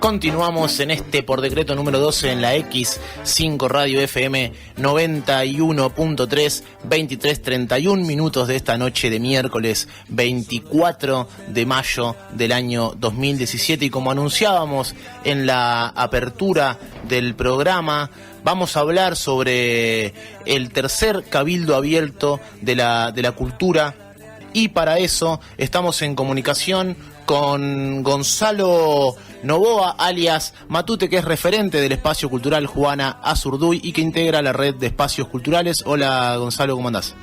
Continuamos en este por decreto número 12 en la X5 Radio FM 91.3, 23:31 minutos de esta noche de miércoles 24 de mayo del año 2017. Y como anunciábamos en la apertura del programa, vamos a hablar sobre el tercer Cabildo Abierto de la cultura. Y para eso estamos en comunicación con Gonzalo Novoa, alias Matute, que es referente del Espacio Cultural Juana Azurduy y que integra la red de espacios culturales. Hola Gonzalo, ¿cómo andás?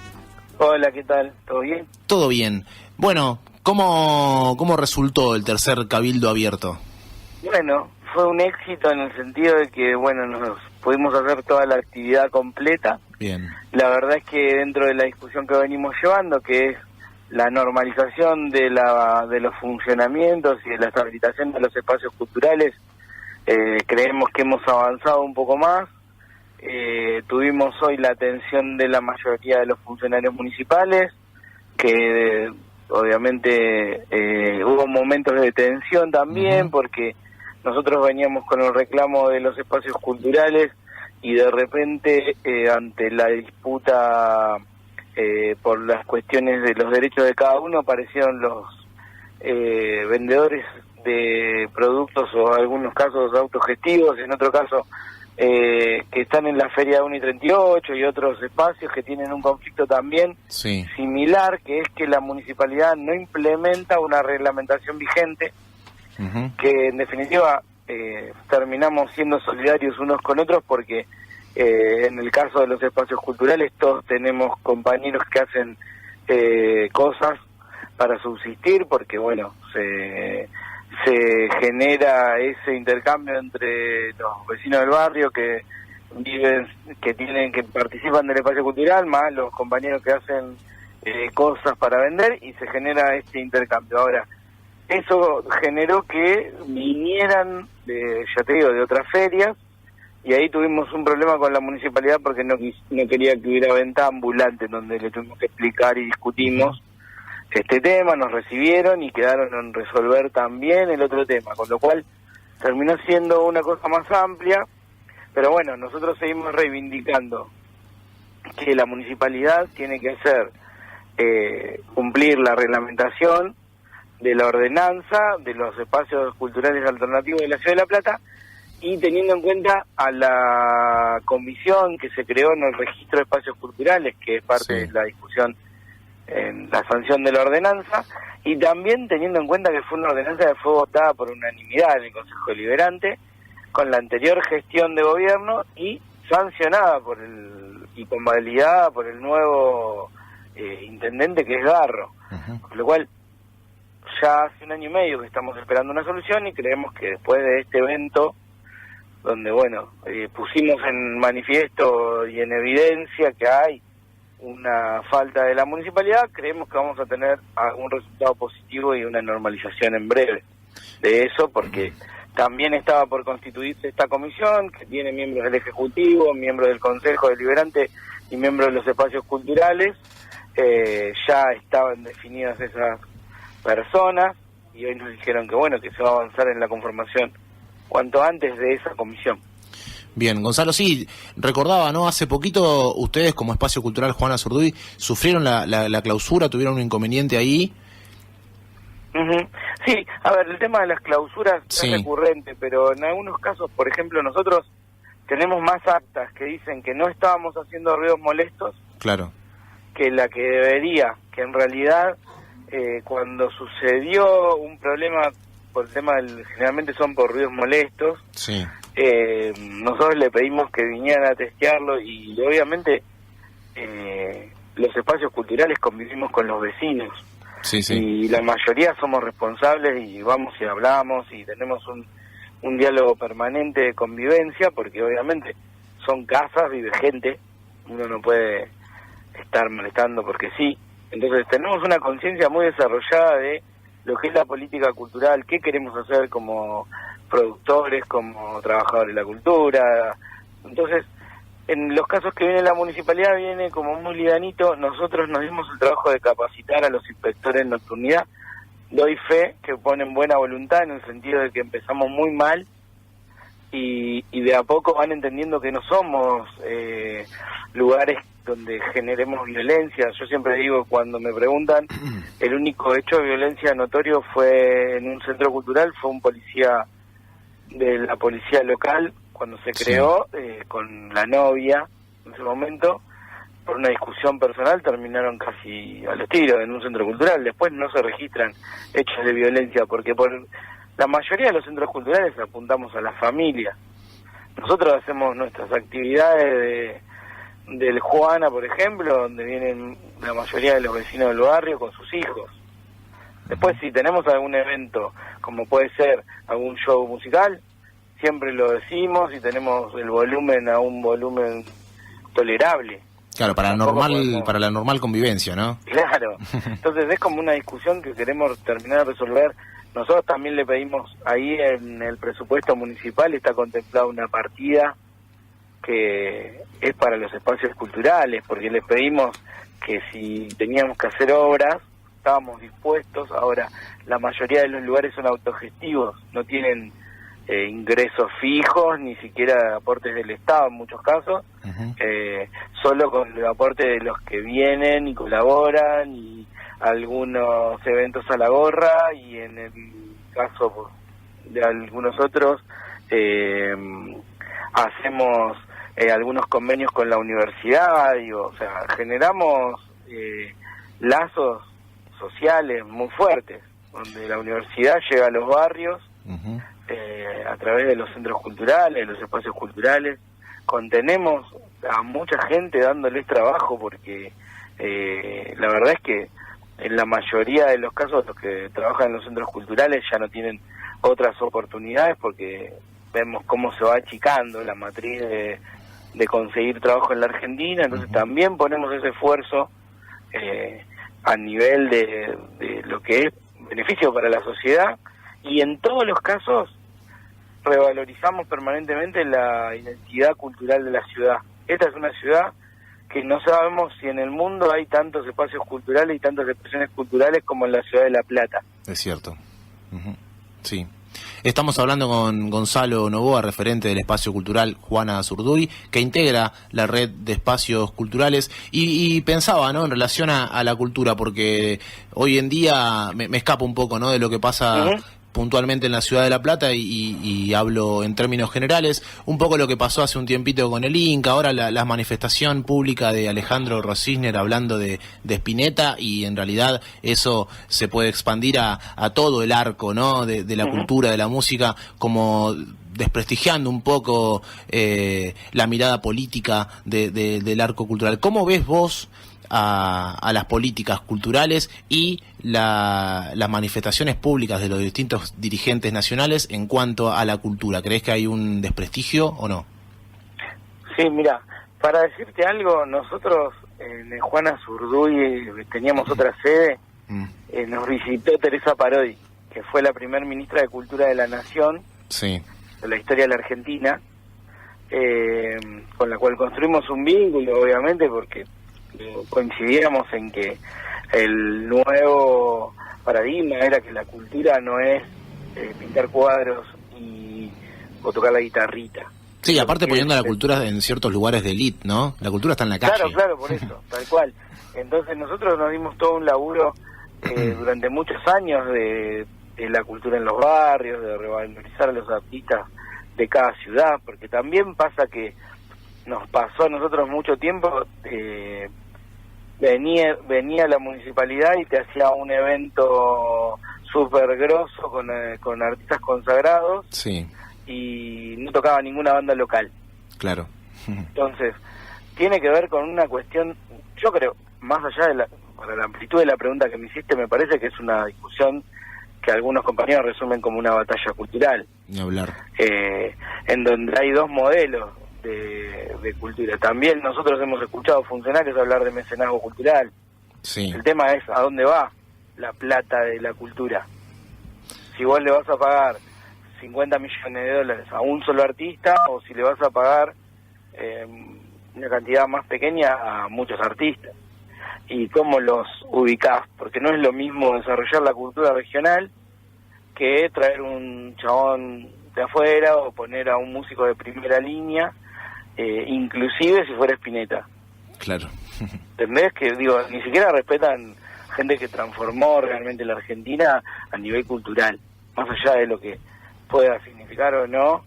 Hola, ¿qué tal? ¿Todo bien? Todo bien. Bueno, ¿cómo resultó el tercer Cabildo Abierto? Bueno, fue un éxito en el sentido de que, bueno, nos pudimos hacer toda la actividad completa. Bien. La verdad es que dentro de la discusión que venimos llevando, que es la normalización de los funcionamientos y de la habilitación de los espacios culturales, creemos que hemos avanzado un poco más. Tuvimos hoy la atención de la mayoría de los funcionarios municipales, que obviamente hubo momentos de tensión también, porque nosotros veníamos con el reclamo de los espacios culturales y de repente ante la disputa por las cuestiones de los derechos de cada uno aparecieron los vendedores de productos, o en algunos casos autogestivos, en otro caso que están en la Feria 1 y 38 y otros espacios que tienen un conflicto también similar, que es que la municipalidad no implementa una reglamentación vigente, que en definitiva terminamos siendo solidarios unos con otros, porque en el caso de los espacios culturales todos tenemos compañeros que hacen cosas para subsistir, porque bueno, se genera ese intercambio entre los vecinos del barrio que viven, que participan del espacio cultural, más los compañeros que hacen cosas para vender, y se genera este intercambio. Ahora, eso generó que vinieran, ya te digo, de otras ferias, y ahí tuvimos un problema con la municipalidad porque no quería que hubiera venta ambulante, donde le tuvimos que explicar y discutimos este tema. Nos recibieron y quedaron en resolver también el otro tema, con lo cual terminó siendo una cosa más amplia. Pero bueno, nosotros seguimos reivindicando que la municipalidad tiene que hacer cumplir la reglamentación de la ordenanza de los espacios culturales alternativos de la Ciudad de La Plata, y teniendo en cuenta a la comisión que se creó en el registro de espacios culturales, que es parte de la discusión en la sanción de la ordenanza, y también teniendo en cuenta que fue una ordenanza que fue votada por unanimidad en el Consejo Deliberante con la anterior gestión de gobierno y sancionada y convalidada por el nuevo intendente, que es Garro. Con lo cual ya hace 1 año y medio que estamos esperando una solución, y creemos que después de este evento, donde bueno, pusimos en manifiesto y en evidencia que hay una falta de la municipalidad, creemos que vamos a tener un resultado positivo y una normalización en breve de eso, porque también estaba por constituirse esta comisión, que tiene miembros del Ejecutivo, miembros del Consejo Deliberante y miembros de los espacios culturales. Ya estaban definidas esas personas, y hoy nos dijeron que bueno, que se va a avanzar en la conformación cuanto antes de esa comisión. Bien, Gonzalo, sí, recordaba, ¿no? Hace poquito ustedes como Espacio Cultural Juana Azurduy sufrieron la clausura, tuvieron un inconveniente ahí. Sí, a ver, el tema de las clausuras es recurrente, pero en algunos casos, por ejemplo, nosotros tenemos más actas que dicen que no estábamos haciendo ruidos molestos, que la que debería, que en realidad cuando sucedió un problema por el tema generalmente son por ruidos molestos, nosotros le pedimos que vinieran a testearlo, y obviamente los espacios culturales convivimos con los vecinos, y la mayoría somos responsables y vamos y hablamos y tenemos un diálogo permanente de convivencia, porque obviamente son casas, vive gente, uno no puede estar molestando porque sí. Entonces tenemos una conciencia muy desarrollada de lo que es la política cultural, qué queremos hacer como productores, como trabajadores de la cultura. Entonces, en los casos que viene la municipalidad, viene como muy livianito. Nosotros nos dimos el trabajo de capacitar a los inspectores en nocturnidad, doy fe que ponen buena voluntad, en el sentido de que empezamos muy mal y de a poco van entendiendo que no somos lugares donde generemos violencia. Yo siempre digo, cuando me preguntan, el único hecho de violencia notorio fue en un centro cultural, fue un policía de la policía local, cuando se creó, con la novia, en ese momento, por una discusión personal, terminaron casi a los tiros en un centro cultural. Después no se registran hechos de violencia, porque por la mayoría de los centros culturales apuntamos a la familia. Nosotros hacemos nuestras actividades del Juana, por ejemplo, donde vienen la mayoría de los vecinos del barrio con sus hijos. Después, si tenemos algún evento, como puede ser algún show musical, siempre lo decimos y tenemos el volumen a un volumen tolerable. Claro, para la normal convivencia, ¿no? Claro. Entonces es como una discusión que queremos terminar de resolver. Nosotros también le pedimos, ahí en el presupuesto municipal está contemplada una partida que es para los espacios culturales, porque les pedimos que si teníamos que hacer obras, estábamos dispuestos. Ahora, la mayoría de los lugares son autogestivos, no tienen ingresos fijos, ni siquiera aportes del Estado en muchos casos, solo con el aporte de los que vienen y colaboran, y algunos eventos a la gorra, y en el caso de algunos otros hacemos algunos convenios con la universidad, o sea, generamos lazos sociales muy fuertes, donde la universidad llega a los barrios a través de los centros culturales, los espacios culturales. Contenemos a mucha gente dándoles trabajo, porque la verdad es que en la mayoría de los casos los que trabajan en los centros culturales ya no tienen otras oportunidades, porque vemos cómo se va achicando la matriz de conseguir trabajo en la Argentina. Entonces también ponemos ese esfuerzo a nivel de lo que es beneficio para la sociedad, y en todos los casos revalorizamos permanentemente la identidad cultural de la ciudad. Esta es una ciudad que no sabemos si en el mundo hay tantos espacios culturales y tantas expresiones culturales como en la ciudad de La Plata. Es cierto. Sí. Estamos hablando con Gonzalo Novoa, referente del espacio cultural Juana Azurduy, que integra la red de espacios culturales, y pensaba, ¿no?, en relación a la cultura, porque hoy en día me escapo un poco, ¿no?, de lo que pasa puntualmente en la ciudad de La Plata, y hablo en términos generales, un poco lo que pasó hace un tiempito con el Inca, ahora la manifestación pública de Alejandro Rosisner hablando de Spinetta, y en realidad eso se puede expandir a todo el arco, ¿no?, de la cultura, de la música, como desprestigiando un poco la mirada política del arco cultural. ¿Cómo ves vos a las políticas culturales y las manifestaciones públicas de los distintos dirigentes nacionales en cuanto a la cultura? ¿Crees que hay un desprestigio o no? Sí, mira, para decirte algo, nosotros en Juana Azurduy teníamos otra sede, nos visitó Teresa Parodi, que fue la primer ministra de Cultura de la Nación, de la historia de la Argentina, con la cual construimos un vínculo, obviamente, porque coincidíamos en que el nuevo paradigma era que la cultura no es pintar cuadros o tocar la guitarrita. Sí, aparte poniendo la cultura en ciertos lugares de élite, ¿no? La cultura está en la calle. Claro, por eso, tal cual. Entonces nosotros nos dimos todo un laburo durante muchos años de la cultura en los barrios, de revalorizar a los artistas de cada ciudad, porque también pasa que nos pasó a nosotros mucho tiempo, venía la municipalidad y te hacía un evento súper grosso con artistas consagrados, y no tocaba ninguna banda local. Claro. Entonces, tiene que ver con una cuestión, yo creo, más allá para la amplitud de la pregunta que me hiciste, me parece que es una discusión que algunos compañeros resumen como una batalla cultural. Ni hablar. En donde hay dos modelos de cultura. También nosotros hemos escuchado funcionarios hablar de mecenazgo cultural. El tema es a dónde va la plata de la cultura. Si vos le vas a pagar 50 millones de dólares a un solo artista, o si le vas a pagar una cantidad más pequeña a muchos artistas. y cómo los ubicás, porque no es lo mismo desarrollar la cultura regional que traer un chabón de afuera o poner a un músico de primera línea, inclusive si fuera Spinetta. Claro. ¿Entendés? Que digo, ni siquiera respetan gente que transformó realmente la Argentina a nivel cultural, más allá de lo que pueda significar o no,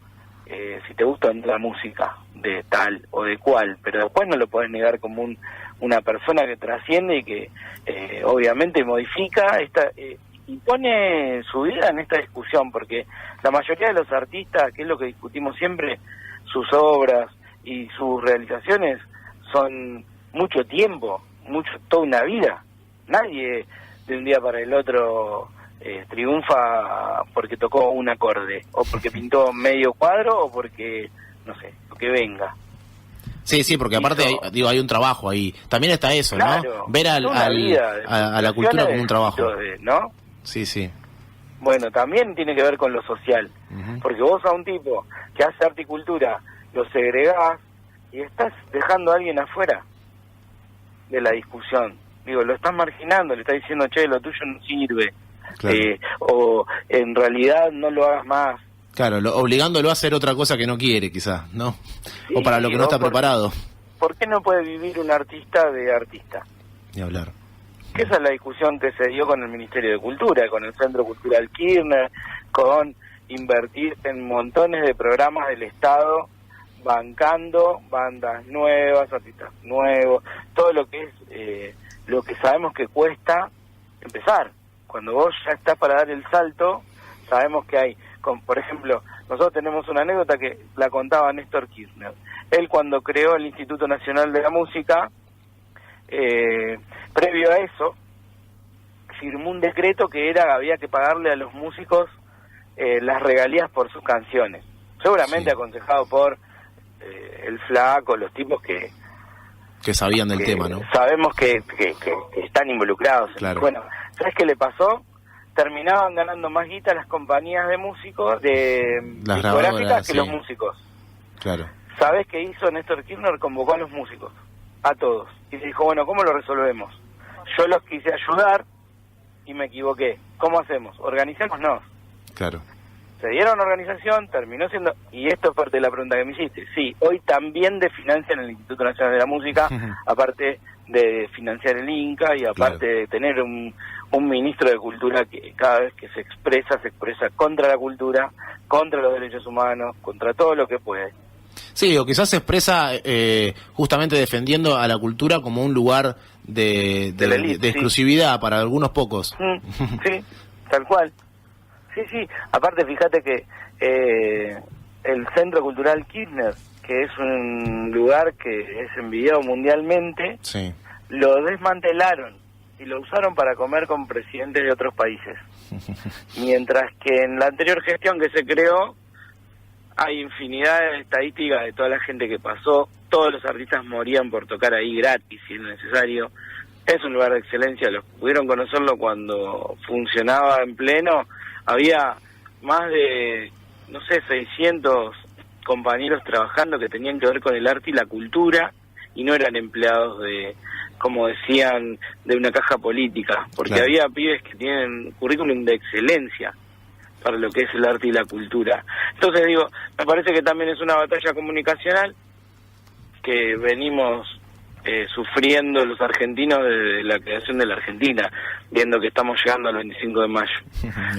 si te gusta la música de tal o de cual, pero después no lo podés negar como una persona que trasciende y que obviamente modifica y pone su vida en esta discusión, porque la mayoría de los artistas, que es lo que discutimos siempre, sus obras y sus realizaciones son mucho tiempo, toda una vida. Nadie de un día para el otro triunfa porque tocó un acorde, o porque pintó medio cuadro, o porque, no sé, lo que venga. Sí, porque aparte hay un trabajo ahí. También está eso, claro, ¿no? Ver a la cultura como un trabajo. ¿No? Sí. Bueno, también tiene que ver con lo social. Porque vos a un tipo que hace arte y cultura lo segregás y estás dejando a alguien afuera de la discusión. Digo, lo estás marginando, le estás diciendo, che, lo tuyo no sirve. Claro. O en realidad no lo hagas más. Claro, obligándolo a hacer otra cosa que no quiere, quizás, ¿no? Sí, o para lo que no está preparado. ¿Por qué no puede vivir un artista de artista? Ni hablar. Que esa es la discusión que se dio con el Ministerio de Cultura, con el Centro Cultural Kirchner, con invertir en montones de programas del Estado, bancando bandas nuevas, artistas nuevos, todo lo que es lo que sabemos que cuesta empezar. Cuando vos ya estás para dar el salto, sabemos que hay, por ejemplo, nosotros tenemos una anécdota que la contaba Néstor Kirchner. Él, cuando creó el Instituto Nacional de la Música, previo a eso, firmó un decreto que había que pagarle a los músicos las regalías por sus canciones. Seguramente aconsejado por el Flaco, los tipos que sabían del tema, ¿no? Sabemos que están involucrados. Claro. Bueno, ¿sabes qué le pasó? Terminaban ganando más guita las compañías de músicos, de discográficas, que los músicos. Claro. ¿Sabes qué hizo Néstor Kirchner? Convocó a los músicos, a todos, y dijo, bueno, ¿cómo lo resolvemos? Yo los quise ayudar y me equivoqué. ¿Cómo hacemos? Organicémonos. Claro. Se dieron organización, terminó siendo, y esto es parte de la pregunta que me hiciste, sí, hoy también financian el Instituto Nacional de la Música, aparte de financiar el INCA y aparte de tener un ministro de Cultura que cada vez que se expresa contra la cultura, contra los derechos humanos, contra todo lo que puede. Sí, o quizás se expresa justamente defendiendo a la cultura como un lugar de exclusividad para algunos pocos. Sí, tal cual. Sí, aparte fíjate que el Centro Cultural Kirchner, que es un lugar que es envidiado mundialmente, lo desmantelaron y lo usaron para comer con presidentes de otros países. Mientras que en la anterior gestión que se creó, hay infinidad de estadísticas de toda la gente que pasó, todos los artistas morían por tocar ahí gratis si es necesario. Es un lugar de excelencia, los pudieron conocerlo cuando funcionaba en pleno. Había más de, 600 compañeros trabajando que tenían que ver con el arte y la cultura, y no eran empleados de, como decían, de una caja política, porque había pibes que tienen currículum de excelencia para lo que es el arte y la cultura. Entonces digo, me parece que también es una batalla comunicacional que venimos sufriendo los argentinos desde la creación de la Argentina, viendo que estamos llegando al 25 de mayo.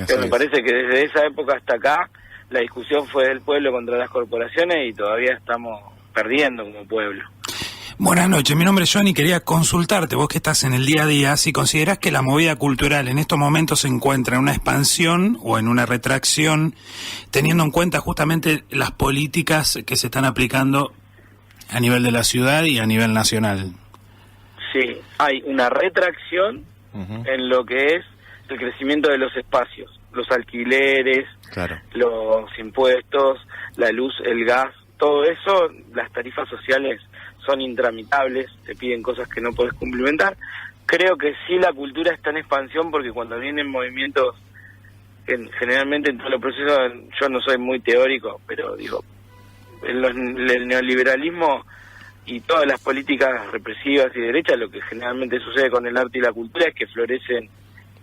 Pero me parece que desde esa época hasta acá la discusión fue del pueblo contra las corporaciones y todavía estamos perdiendo como pueblo. Buenas noches, mi nombre es Johnny, quería consultarte, vos que estás en el día a día, si considerás que la movida cultural en estos momentos se encuentra en una expansión o en una retracción, teniendo en cuenta justamente las políticas que se están aplicando a nivel de la ciudad y a nivel nacional. Sí, hay una retracción en lo que es el crecimiento de los espacios, los alquileres, los impuestos, la luz, el gas, todo eso, las tarifas sociales son intramitables, te piden cosas que no podés cumplimentar. Creo que sí la cultura está en expansión porque cuando vienen movimientos, generalmente en todos los procesos, yo no soy muy teórico, pero digo, el neoliberalismo y todas las políticas represivas y derechas, lo que generalmente sucede con el arte y la cultura es que florecen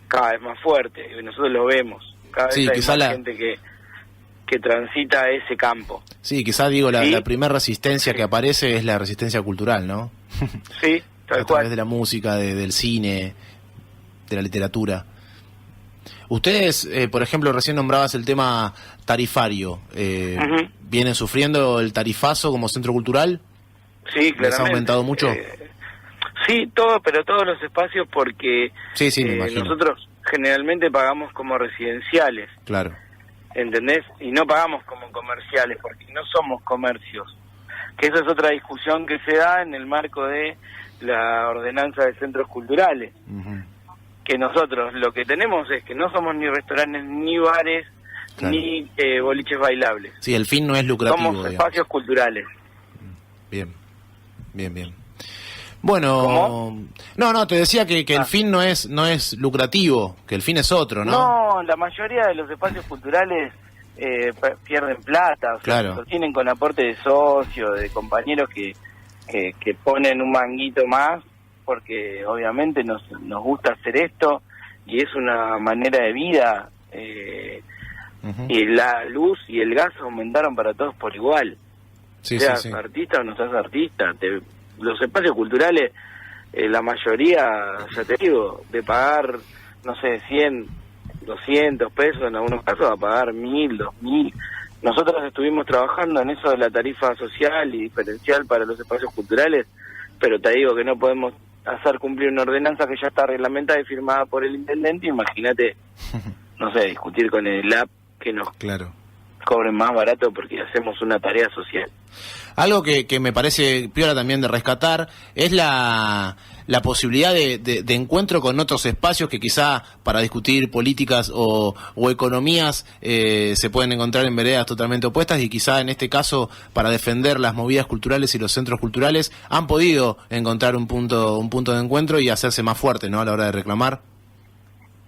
cada vez más fuerte, y nosotros lo vemos, cada vez hay más gente que transita ese campo. Sí, quizás digo, la primera resistencia que aparece es la resistencia cultural, ¿no? Sí, tal a cual. través de la música, del cine, de la literatura. Ustedes, por ejemplo, recién nombrabas el tema tarifario. ¿Vienen sufriendo el tarifazo como centro cultural? Sí, claramente. ¿Les ha aumentado mucho? Sí, pero todos los espacios, porque sí, me imagino. Nosotros generalmente pagamos como residenciales. Claro. ¿Entendés? Y no pagamos como comerciales, porque no somos comercios. Que esa es otra discusión que se da en el marco de la ordenanza de centros culturales. Que nosotros lo que tenemos es que no somos ni restaurantes, ni bares, claro, ni boliches bailables. Sí, el fin no es lucrativo. Somos espacios culturales. Bien. Bueno, ¿cómo? No, te decía que el fin no es lucrativo, que el fin es otro, ¿no? No, la mayoría de los espacios culturales pierden plata, o sea, claro, lo tienen con aporte de socios, de compañeros que ponen un manguito más, porque obviamente nos gusta hacer esto, y es una manera de vida, y la luz y el gas aumentaron para todos por igual. Seas artista o no seas artista, los espacios culturales, la mayoría, ya te digo, de pagar, no sé, 100, 200 pesos en algunos casos, a pagar 1000, 2000. Nosotros estuvimos trabajando en eso de la tarifa social y diferencial para los espacios culturales, pero te digo que no podemos hacer cumplir una ordenanza que ya está reglamentada y firmada por el intendente. Imagínate, no sé, discutir con el AP que nos cobren más barato porque hacemos una tarea social. Algo que me parece piola también de rescatar es la posibilidad de encuentro con otros espacios que quizá para discutir políticas o economías se pueden encontrar en veredas totalmente opuestas, y quizá en este caso para defender las movidas culturales y los centros culturales han podido encontrar un punto de encuentro y hacerse más fuerte, ¿no?, a la hora de reclamar.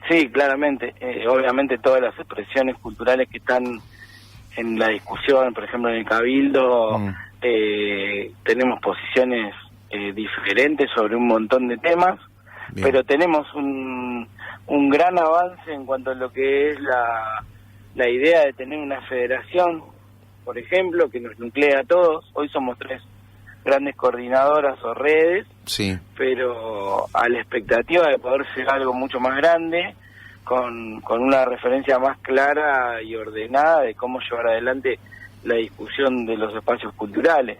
Sí, claramente. Obviamente todas las expresiones culturales que están en la discusión, por ejemplo en el Cabildo, tenemos posiciones diferentes sobre un montón de temas. Bien. Pero tenemos un gran avance en cuanto a lo que es la idea de tener una federación, por ejemplo, que nos nuclea a todos. Hoy somos 3 grandes coordinadoras o redes, pero a la expectativa de poder ser algo mucho más grande, con una referencia más clara y ordenada de cómo llevar adelante la discusión de los espacios culturales.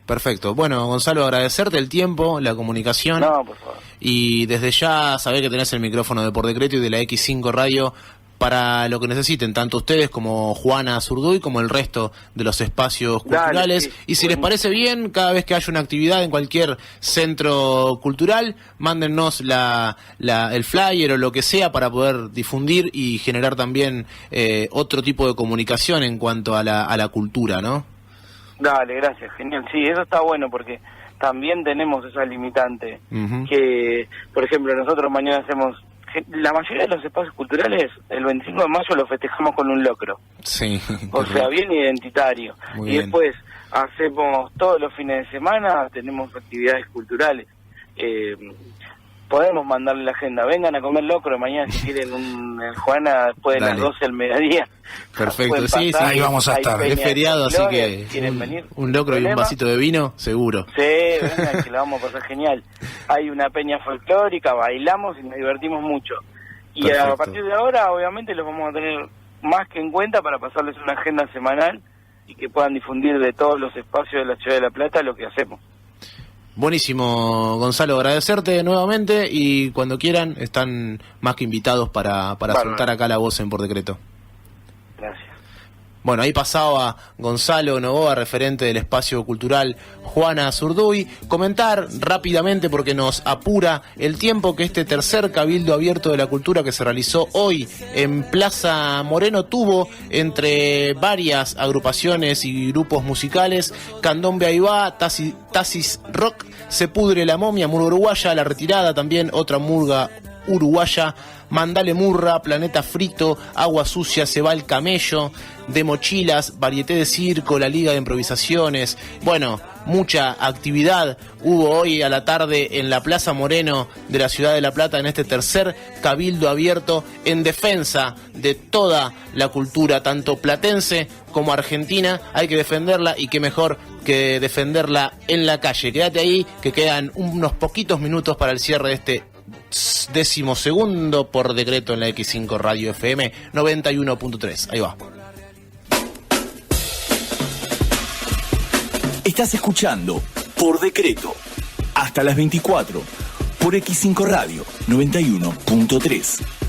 Perfecto. Bueno, Gonzalo, agradecerte el tiempo, la comunicación. No, por favor. Y desde ya saber que tenés el micrófono de Por Decreto y de la X5 Radio para lo que necesiten, tanto ustedes como Juana Zurduy, como el resto de los espacios culturales. Sí. Y si les parece bien, cada vez que haya una actividad en cualquier centro cultural, mándennos el flyer o lo que sea para poder difundir y generar también otro tipo de comunicación en cuanto a la cultura, ¿no? Dale, gracias, genial. Sí, eso está bueno porque también tenemos esa limitante, que, por ejemplo, nosotros mañana hacemos... La mayoría de los espacios culturales, el 25 de mayo lo festejamos con un locro. Sí. O sea, bien identitario. Muy y bien. Después hacemos todos los fines de semana, tenemos actividades culturales. Podemos mandarle la agenda. Vengan a comer locro mañana si quieren Juana después de las 12 del mediodía. Perfecto, sí, ahí vamos a estar. Es feriado, así que ¿quieren venir? Un locro y un vasito de vino, seguro. Sí, vengan, que la vamos a pasar genial. Hay una peña folclórica, bailamos y nos divertimos mucho. Y perfecto. A partir de ahora, obviamente, los vamos a tener más que en cuenta para pasarles una agenda semanal y que puedan difundir de todos los espacios de la Ciudad de La Plata lo que hacemos. Buenísimo, Gonzalo, agradecerte nuevamente y cuando quieran están más que invitados para soltar acá la voz en Por Decreto. Gracias. Bueno, ahí pasaba Gonzalo Novoa, referente del espacio cultural Juana Zurduy. Comentar rápidamente, porque nos apura el tiempo, que este tercer Cabildo Abierto de la Cultura que se realizó hoy en Plaza Moreno tuvo, entre varias agrupaciones y grupos musicales, Candombe Aibá, Tasis Rock, Se Pudre la Momia, Murga Uruguaya, La Retirada, también otra murga uruguaya, Mandale Murra, Planeta Frito, Agua Sucia, Se va el Camello, De Mochilas, Varieté de Circo, la Liga de Improvisaciones. Bueno, mucha actividad hubo hoy a la tarde en la Plaza Moreno de la ciudad de La Plata, en este tercer cabildo abierto en defensa de toda la cultura, tanto platense como argentina. Hay que defenderla, y qué mejor que defenderla en la calle. Quédate ahí, que quedan unos poquitos minutos para el cierre de este 12º por decreto en la X5 Radio FM 91.3. Ahí va. Estás escuchando Por Decreto hasta las 24 por X5 Radio 91.3.